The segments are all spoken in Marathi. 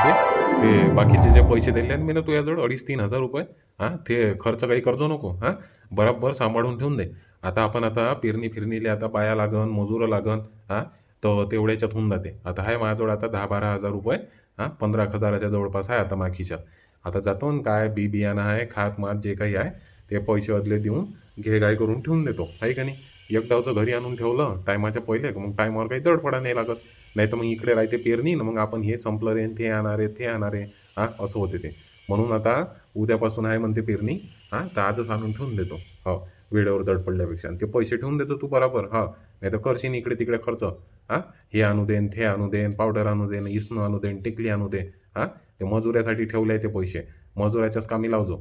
म्हणते ते बाकीचे जे पैसे दिले आहेत मी ना तुझ्याजवळ 2,500-3,000 रुपये. हां, ते खर्च काही करजो नको. हां, बराबर सांभाळून ठेवून दे. आता पेरणी फिरणीले आता बाया लागन, मजुरं लागन. हां, तर तेवढ्याच्यात होऊन जाते. आता आहे माझ्याजवळ आता 10-12 हजार रुपये. हां, 15,000च्या जवळपास आहे आता माझ्या खिशात. आता जातो न काय बी बियाणं आहे, खात मात जे काही आहे ते पैसे अदले देऊन घे करून ठेवून देतो, आहे का नाही. एकदाचं घरी आणून ठेवलं टायमाच्या पहिले मग टायमावर काही दडपडा नाही लागत. नाही तर मग इकडे राहते पेरणी ना मग आपण हे संपलं रे ते आणणार आहे ते आणणार आहे. हां, असं होते ते. म्हणून आता उद्यापासून आहे म्हणते पेरणी. हां, तर आजच आणून ठेवून देतो. हो, वेळेवर दड पडल्यापेक्षा. आणि ते पैसे ठेवून देतो तू बरोबर. हां, नाही तर करशील इकडे तिकडे खर्च. हां, हे आणू देन ते आणू देन पावडर आणू देन इसणं आणू देन टिकली आणू दे. हां, ते मजुऱ्यासाठी ठेवले आहे ते पैसे. मजुराच्याच कामी लावजो.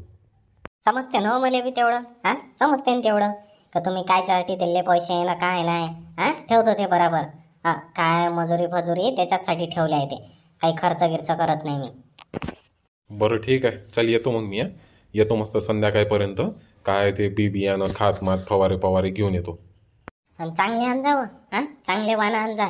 समजते ना मला बी तेवढं. हा, समजते ना तेवढं का तुम्ही कायच्यासाठी दिले पैसे ना काय नाही. हा, ठेवतो ते बरोबर. हा, काय मजुरी फजुरी त्याच्याचसाठी ठेवले आहे ते. काही खर्च गिर्च करत नाही मी. बरं ठीक आहे, चल येतो मग मी. येतो मस्त संध्याकाळपर्यंत. काय ते बी बियाणं खात मात फवारे पवारे घेऊन येतो. आणि चांगले आणजा व. हा, चांगले वाणं आणजा.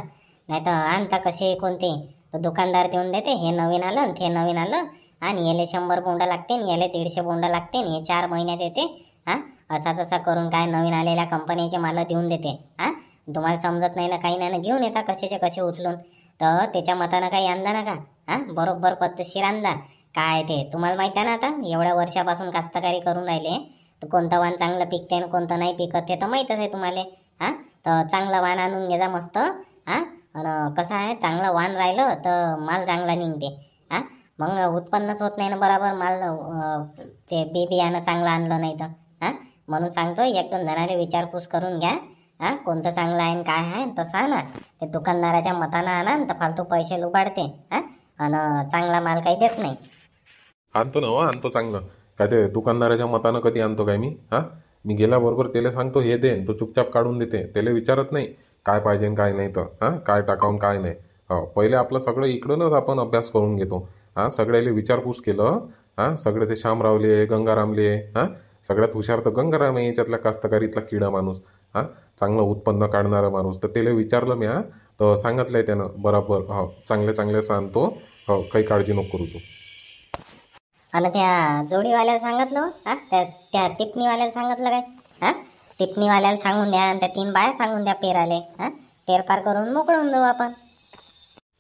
नाही तर आणता कसे कोणते तो दुकानदार देऊन देते हे नवीन आलं आणि ते नवीन आलं आणि याले 100 बोंड लागते आणि याले 150 बोंड लागते आणि हे 4 महिन्यात येते. हा, असा तसा करून काय नवीन आलेल्या कंपनीचे माल देऊन देते. हा, तुम्हाला समजत नाही ना काही नाही ना घेऊन येता कसेचे कसे उचलून. तर त्याच्या मतानं काही आणजा नका. हा, बरोबर पद्धतशीर आणजा. काय ते तुम्हाला माहिती आहे ना आता एवढ्या वर्षापासून कास्तकारी करून राहिले तर कोणतं वाण चांगलं पिकते आणि कोणतं नाही पिकत हे तर माहीतच आहे तुम्हाला. हा, तर चांगलं वाण आणून घे जा मस्त. हा, आणि कसं आहे चांगलं वाण राहिलं तर माल चांगला निघते. हा, मग उत्पन्नच होत नाही ना बरोबर माल ते बी बियाणं चांगलं आणलं नाही तर. हा, म्हणून सांगतो 1-2 जणांनी विचारपूस करून घ्या. हा, कोणतं चांगलं आहे आणि काय आहे तसं आणा. ते दुकानदाराच्या मतानं आणा तर फालतू पैसे लुबाडते. हा, आणि चांगला माल काही देत नाही. आणतो ना हो, आणतो चांगलं. काय ते दुकानदाराच्या मतानं कधी आणतो काय मी. हां, मी गेल्याबरोबर त्याला सांगतो हे दे, तो चुपचाप काढून देते. त्याला विचारत नाही काय पाहिजे आणि काय नाही. तर हां, काय टाकावून काय नाही. हो, पहिले आपलं सगळं इकडूनच आपण अभ्यास करून घेतो. हां, सगळ्याला विचारपूस केलं. हां, सगळे ते श्यामरावले गंगारामले. हां, सगळ्यात हुशार तर गंगाराम आहे याच्यातला कास्तकारीतला किडा माणूस. हां, चांगलं उत्पन्न काढणारा माणूस. तर त्याला विचारलं मी. हां, तर सांगितलंय त्यानं बरोबर. हो, चांगले चांगले सांगतो. हो, काही काळजी नको करू तू. आणि त्या जोडीवाल्याला सांगितलं हो? हा, त्या टिपणीवाल्याला सांगितलं काय. हा, टिपणीवाल्याला सांगून द्या आणि त्या 3 बाया सांगून द्या पेराले. हा, पेरपार करून मोकळून जाऊ आपण.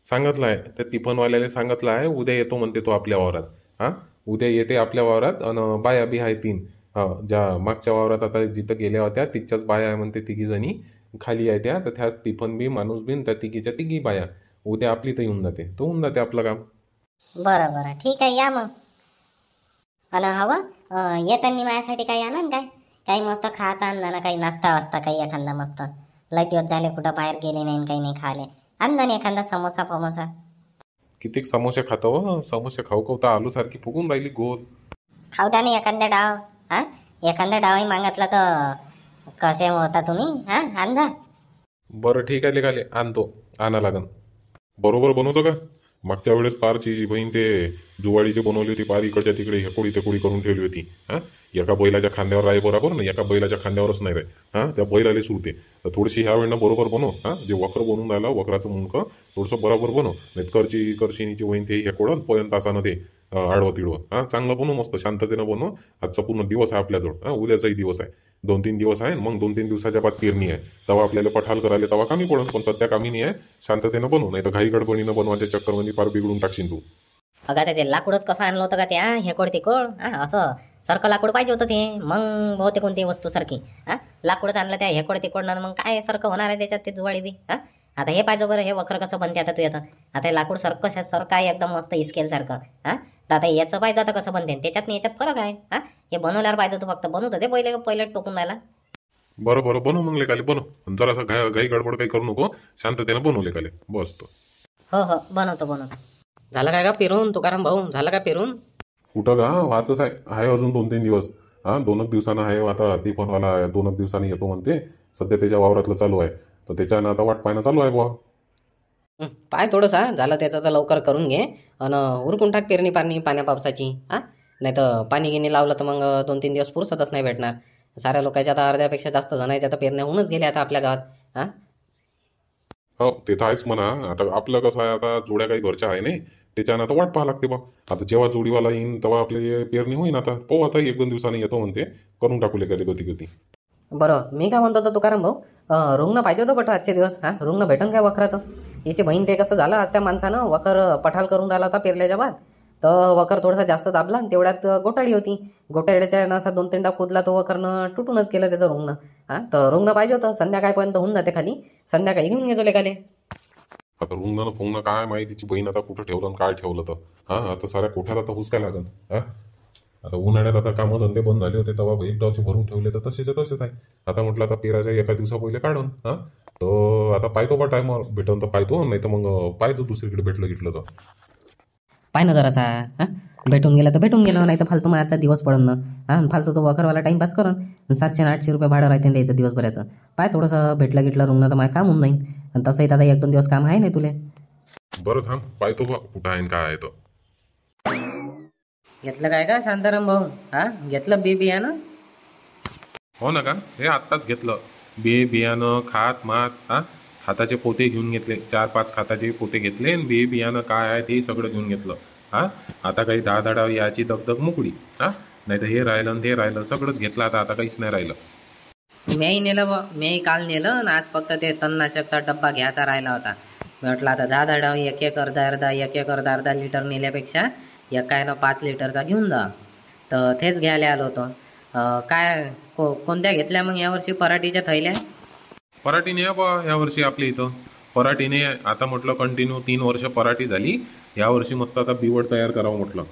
सांगितलं आहे त्या टिफनवाल्याला सांगितलं आहे उद्या येतो म्हणते तो आपल्या वावरात. हां, उद्या येते आपल्या वावरात आणि बाया बी आहे 3. हां, ज्या मागच्या वावरात आता जिथं गेल्या होत्या तिथच्याच बाया आहे म्हणते 3 जणी खाली आहे त्या. तर त्याच टिफन बी माणूस बी त्या तिघीच्या तिघी बाया उद्या आपली तर येऊन जाते तर होऊन जाते आपलं काम. बरं बरं ठीक आहे या मग. आणि हवं येताना माझ्यासाठी काही आणा ना काय. काही मस्त खायचं आणा ना काही नाश्ता वास्ता काही एखादा मस्त. लय दिवस झाले कुठं बाहेर गेले नाही आणि काही नाही खाले. आणा ना एखादा समोसा फमोसा. कितीक समोसे खातो हो? समोसे खाऊ खाऊ तर आलूसारखी फुगून राहिली गोल. खाऊ द्या ना एखादा डाव. हा, एखादा डावही मागितला तर कसे होता तुम्ही. हा, आणजा. बरं ठीक आहे लेकाले आणतो. आणा लागन. बरोबर बनवतो का. मागच्या वेळेस पारची बहीण ते जुवाळीची बनवली होती पार इकडच्या तिकडे हेकोडी तेकोडी करून ठेवली होती. हां, एका बैलाच्या खांद्यावर राही बरोबर ना एका बैलाच्या खांद्यावरच नाही राही. हां, त्या बैलाला सुरते. तर थोडीशी ह्या वेळेनं बरोबर बनव. हां, जे वक्र बनवून राहिला वक्राचं मुंडकं थोडंसं बरोबर बनव. नाही करशीनीची बहीण ते हेकोडं पर्यंत तासानं ते आडवं तिडवं. हां, चांगलं बनव मस्त शांततेनं बनव. आजचा पूर्ण दिवस आहे आपल्याजवळ. हां, उद्याचाही दिवस आहे. 2-3 दिवस आहे मग 2-3 दिवसाच्या बाद पेरणी आहे. तेव्हा आपल्याला पठाल करायला तेव्हा कामी पडत पण सध्या कामी नाही आहे. शांततेनं बनवू नाही तर घाई गडबडीनं बनवायच्या चक्करमध्ये फार बिघडून टाकशील तू. अगं ते लाकूडच कसं आणलं होतं का त्या हेकोड तिकोड. हा, असं सारखं लाकूड पाहिजे होतं ते मग बहुतेक कोणती वस्तू सारखी. हा, लाकूडच आणलं त्या हेकोड तिकोडनं मग काय सारखं होणार आहे त्याच्यात ते जुवाळी बी. हा, आता हे पाहिजे बरं हे वक्र कसं बनते आता तू आता. आता हे लाकूड सारखं आहे एकदम मस्त इस्केल सारखं. हा, तर आता याचं पाहिजे आता कसं बनते त्याच्यात नाही याच्यात फरक आहे. हा, हे बनवल्यावर पाहिजे तू फक्त बनवतं ते पहिले टोकून राहिला. बरं बरं बनव मग लेकाले बनव. जरासं घाई गडबड काही करू नको. शांततेनं बनव लेकाले बस तो. हो हो बनवतो. झालं काय का पेरून तुकाराम भाऊ झालं का पेरून. कुठं का वाचच आहे अजून 2-3 दिवस. हां, 2 दिवसानं आहे आता टिफनवाला 2 दिवसांनी येतो म्हणते. सध्या त्याच्या वावरातलं चालू आहे तर त्याच्यानं आता वाट पाहणं चालू आहे बुवा. पाय थोडंसा झालं त्याचं तर लवकर करून घे आणि उरकून टाक पेरणी पाणी पाण्या पावसाची. हां, नाही तर पाणी गिनी लावलं तर मग 2-3 दिवस पुरसतच नाही भेटणार. साऱ्या लोकांच्या आता अर्ध्यापेक्षा जास्त जणांच्या आता पेरण्या होऊनच गेल्या आता आपल्या गावात. हां, हो ते तर आहेच म्हणा. आता आपलं कसं आहे आता जोड्या काही घरच्या आहे नाही त्याच्यानं आता वाट पाहा लागते बा. आता जेव्हा जोडीवाला येईन तेव्हा आपले पेरणी होईन. आता पाहू, आता 1-2 दिवसांनी येतो म्हणते, करून टाकू लेका गती गती. बरं मी काय म्हणतो तुकाराम भाऊ, रुग्ण पाहिजे होतं बट आजचे दिवस. रुग्ण भेटन काय वखराचं? याची बहीण ते कसं झालं, आज त्या माणसानं वखर पठाल करून राहिला होता पेरल्याच्या बाद, तर वखर थोडासा जास्त दाबला आणि तेवढ्यात गोटाळी होती. गोटाळीच्या असा 2-3 कुदला तो वखरनं तुटूनच केलं त्याचं रुग्ण. तर रुग्ण पाहिजे होतं, संध्याकाळपर्यंत होऊन जाते खाली, संध्याकाळी घेऊन घेतो लेकाले. आता रुग्णानं फोन काय माहिती तिची बहीण आता कुठं ठेवलं आणि काय ठेवलं तर. आता साऱ्या कोठ्यात आता हुसकाय लागल. आता उन्हाळ्यात आता कामं धंदे बंद झाले होते तेव्हा एक डावचे भरून ठेवले तर तसेच आहे. आता म्हटलं आता पेराच्या एका दिवसा पहिले काढून तर आता पाहतो बा टायमावर भेटून तर पाहतो, नाही तर मग पाहतो दुसरीकडे भेटलं घेतलं तर. पाय ना जरासा, भेटून गेला तर भेटून गेलो, नाही तर फालतू मग आजचा दिवस पडन ना. फालतू तो वखरवाला टाइमपास करून 700-800 रुपये भाडं राहते द्यायचं दिवसभराचं. पाय थोडंसं भेटलं घेतलं रुग्ण तर माझं काम होऊन जाईन. आणि तसंही आता 1-2 दिवस काम आहे नाही तुले. बरं थांब पाहतो बा कुठं आहे आणि काय आहे तो. घेतलं काय का शांताराम भाऊ? घेतलं बी बियाणं? हो ना का, हे आत्ताच घेतलं. बियाणं खात मात खाताचे पोते घेऊन घेतले, 4-5 खाताचे पोते घेतले आणि बियाणं काय आहे ते सगळं घेऊन घेतलं. आता काही 10 याची दगदग मोकळी. नाही तर हे राहिलं आणि ते राहिलं, सगळंच घेतलं. आता काहीच नाही राहिलं. मीही नेलं बा, मीही काल नेलं आणि आज फक्त ते तणनाशकचा डब्बा घ्यायचा राहिला होता. म्हटलं आता 10 एक अर्धा लिटर नेल्यापेक्षा एकानं 5 लिटरचा घेऊन जा, तर तेच घ्यायला आलो होतो. काय कोणत्या घेतल्या मग यावर्षी पराठीच्या थैल्या? पराठीने बा यावर्षी आपल्या इथं पराठीने आता म्हटलं कंटिन्यू 3 वर्ष पराठी झाली. यावर्षी मस्त आता बिवड तयार करावं म्हटलं.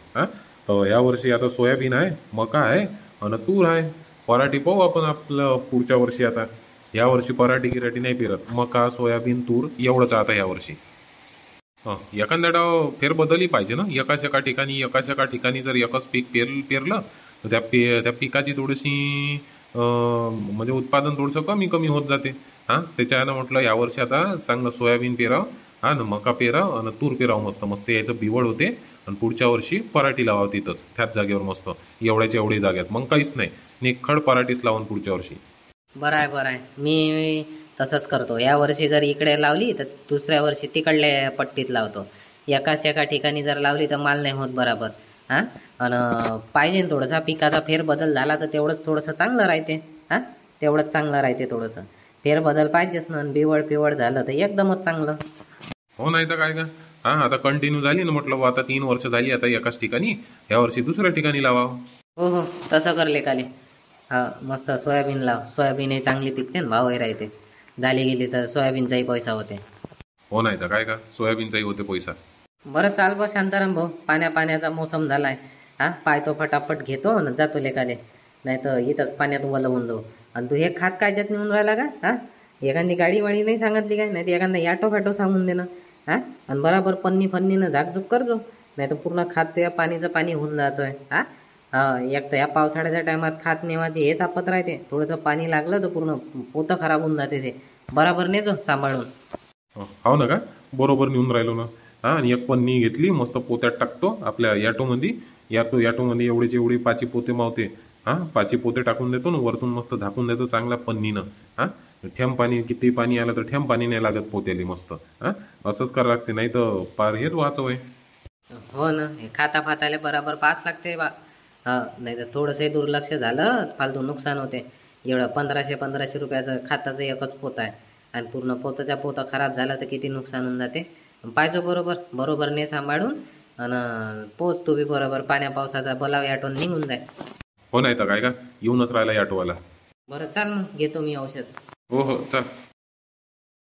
तर यावर्षी आता सोयाबीन आहे, मका आहे आणि तूर आहे. पराठी पाहू आपण आपलं पुढच्या वर्षी. आता यावर्षी पराठी गिराठी नाही पेरत, मका सोयाबीन तूर एवढंच आता यावर्षी. एखाद्या डाव फेरबदलही पाहिजे ना. एका ठिकाणी जर एकच पीक पेरलं तर त्या पिकाची थोडीशी म्हणजे उत्पादन थोडंसं कमी होत जाते. त्याच्यानं म्हटलं यावर्षी आता चांगलं सोयाबीन पेराव ना मका पेराव आणि तूर पेराव. मस्त यायचं बिवड होते आणि पुढच्या वर्षी पराठी लावावं तिथंच त्याच जागेवर मस्त एवढी जाग्यात. मग काहीच नाही, निखड पराठीच लावून पुढच्या वर्षी. बरं आहे. मी तसंच करतो. या वर्षी जर इकडे लावली तर दुसऱ्या वर्षी तिकडल्या पट्टीत लावतो. एका ठिकाणी जर लावली तर माल नाही होत बरोबर. आणि पाहिजे थोडासा पिकाचा फेरबदल झाला तर तेवढंच थोडंसं चांगलं राहते. तेवढंच चांगलं राहते थोडंसं. फेरबदल पाहिजेच ना. बिवड झालं तर एकदमच चांगलं. हो नाही तर काय का. आता कंटिन्यू झाली ना म्हटलं आता 3 वर्ष झाली आता एकाच ठिकाणी, यावर्षी दुसऱ्या ठिकाणी लावावं. हो तसं कर लेकाले. मस्त सोयाबीन लाव. सोयाबीन हे चांगली पिकते ना, भावही राहते. झाली गेली तर सोयाबीनचाही पैसा होते. हो नाही तर काय का, सोयाबीनचाही होते पैसा. बरं चाल बा शांताराम भाऊ, पाण्याचा मोसम झालाय. पायतो फटाफट घेतो ना जातो लेकाले, नाही तर इथंच पाण्यात वलवून जाऊ. आणि तू हे खात कायच्यात नेऊन राहिला का? एखादी गाडी वाडी नाही सांगितली काय? नाही तर एखादा याटो फाटो सांगून देणं. आणि बराबर फन्नीनं झाकझूक करजो, नाही तर पूर्ण खात त्या पाणी होऊन जायचं आहे. एक तर या पावसाळ्याच्या टायमात खात नेवायची हे तापत राहते. थोडंसं पाणी लागलं तर पूर्ण पोतं खराब होऊन जाते. ते बराबर नेतो सांभाळून. हो ना का, बरोबर नेऊन राहिलो ना. आणि एक पन्नी घेतली, मस्त पोत्यात टाकतो आपल्या याटोमध्ये. याटोमध्ये एवढी 5 पोते मावते. 5 पोते टाकून देतो ना, वरतून मस्त झाकून देतो चांगल्या पन्नीनं. ठेम पाणी किती पाणी आलं तर ठेम पाणी नाही लागत पोत्याली मस्त. असंच करावं लागते, नाही तर पार हेच वाचव आहे. हो ना, हे फाताले बराबर पास लागते बा. नाही तर थोडंसं दुर्लक्ष झालं फालतू नुकसान होते. एवढं 1500 रुपयाचं खाताचं एकच पोत आहे आणि पूर्ण पोतं खराब झालं तर किती नुकसान होऊन जाते. पाहिजे बरोबर ने सांभाळून आणि पोच तू बी बरोबर. पाण्या पावसाचा बोलाव याटोन निघून जाय. हो नाही तर काय का, येऊनच राहिला याटोवाला. बरं चाल मग घेतो मी औषध. हो चल.